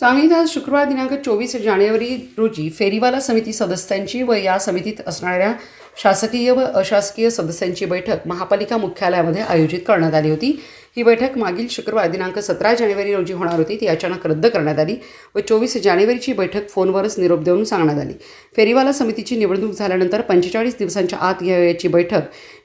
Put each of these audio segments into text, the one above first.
सांगलीत आज शुक्रवार दिनांक 24 जानेवारी रोजी फेरीवाला समिती सदस्यांची व या समितीत असणाऱ्या शासकीय व अशासकीय सदस्यांची बैठक महापालिका मुख्यालयामध्ये आयोजित करण्यात आली होती। ही बैठक मागील शुक्रवार दिनांक 17 जानेवारी रोजी होणार होती, ती अचानक रद्द करण्यात आली व 24 जानेवारीची बैठक फोनवरच निरोप देऊन सांगण्यात आली। फेरीवाला समितीची निवडणूक झाल्यानंतर 45 दिवसांच्या आत याची बैठक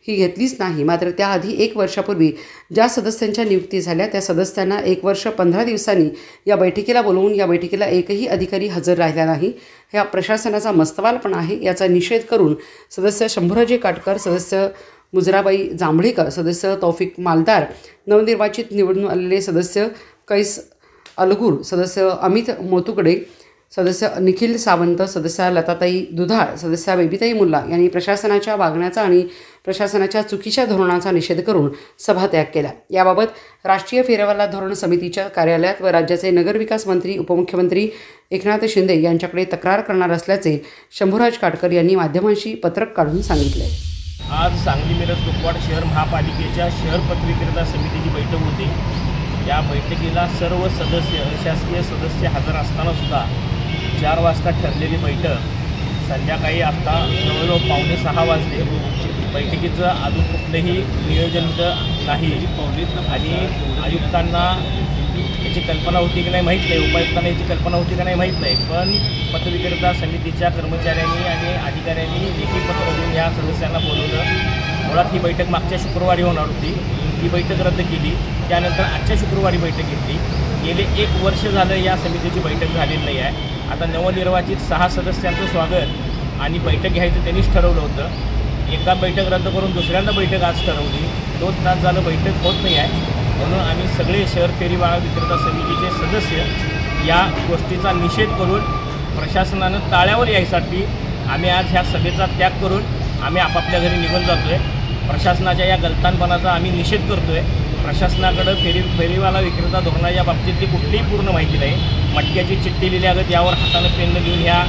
ही घेतलीच नाही। मात्र त्याआधी 1 वर्षापूर्वी ज्या सदस्यांच्या नियुक्ती झाल्या त्या सदस्यांना 1 वर्ष 15 दिवसांनी या बैठकीला बोलवून या बैठकीला एकही अधिकारी हजर राहिला नाही। हा प्रशासनाचा मस्तवालपणा आहे। याचा निषेध करून सदस्य शंभूराजे काटकर, सदस्य मुजराबाई जांभळीकर, सदस्य तौफिक मालदार, नवनिर्वाचित निवडून आलेले सदस्य कैस अलगूर, सदस्य अमित मोतुकडे, सदस्य निखिल सावंत, सदस्य लताताई दुधाळ, सदस्य बेबीताई मुल्ला यांनी प्रशासनाच्या वागण्याचा आणि प्रशासनाच्या चुकीच्या धोरणाचा निषेध करून सभात्याग केला। याबाबत राष्ट्रीय फेरीवाला धोरण समितीच्या कार्यालयात व राज्याचे नगरविकास मंत्री उपमुख्यमंत्री एकनाथ शिंदे यांच्याकडे तक्रार करणार असल्याचे शंभूराज काटकर यांनी माध्यमांशी पत्रक काढून सांगितले। आज सांगली मिरज कुपवाड शहर महापालिकेच्या शहर पत्रविक्रेता समितीची बैठक होती। या बैठकीला सर्व सदस्य अशासकीय सदस्य हजर असताना सुद्धा 4 वाजता ठरलेली बैठक संध्याकाळी आता जवळजवळ 5:45 वाजले। बैठकीचं अजून कुठलंही नियोजन नाही आणि आयुक्तांना याची कल्पना होती की नाही माहीत नाही, उपायुक्तांना याची कल्पना होती की नाही माहीत नाही, पण पत्रविक्रेता समितीच्या कर्मचाऱ्यांनी आणि अधिकाऱ्यांनी लेखी पत्र देऊन या सदस्यांना बोलवलं। मुळात ही बैठक मागच्या शुक्रवारी होणार होती, ही बैठक रद्द केली। त्यानंतर आजच्या शुक्रवारी बैठक घेतली। गेले 1 वर्ष झालं या समितीची बैठक झालेली नाही आहे। आता नवनिर्वाचित 6 सदस्यांचं स्वागत आणि बैठक घ्यायचं त्यांनीच ठरवलं होतं। एका बैठक रद्द करून दुसऱ्यांदा बैठक आज ठरवली। 2 तास झालं बैठक होत नाही आहे, म्हणून आम्ही सगळे शहर फेरीवाला विक्रेता समितीचे सदस्य या गोष्टीचा निषेध करून प्रशासनानं ताळ्यावर यायसाठी आम्ही आज ह्या सभेचा त्याग करून आम्ही आपापल्या घरी निघून जातो आहे। प्रशासनाच्या या गलतानपणाचा आम्ही निषेध करतो आहे। प्रशासनाकडं फेरीवाला विक्रेता धोरणाच्या बाबतीतली कुठलीही पूर्ण माहिती नाही। मटक्याची चिठ्ठी लिहिल्यागत यावर हातानं पेननं लिहून ह्या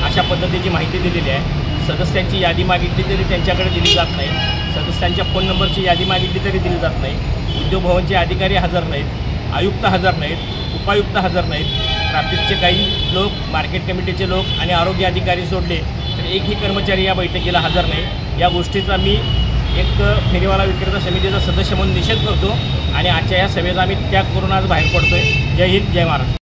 अशा पद्धतीची माहिती दिलेली आहे। सदस्यांची यादी मागितली तरी त्यांच्याकडे दिली जात नाही। सदस्यांच्या फोन नंबरची यादी मागितली तरी दिली जात नाही। उद्योग भवनचे अधिकारी हजर नाहीत, आयुक्त हजर नाहीत, उपायुक्त हजर नाहीत, ट्रॅफिकचे काही लोक, मार्केट कमिटीचे लोक आणि आरोग्य अधिकारी सोडले तर एकही कर्मचारी या बैठकीला हजर नाही। या गोष्टीचा मी एक फेरीवाला विक्रेता समितीचा सदस्य म्हणून निषेध करतो आणि आजच्या या सभेचा आम्ही त्याग करून आज बाहेर पडतो आहे। जय हिंद, जय महाराष्ट्र।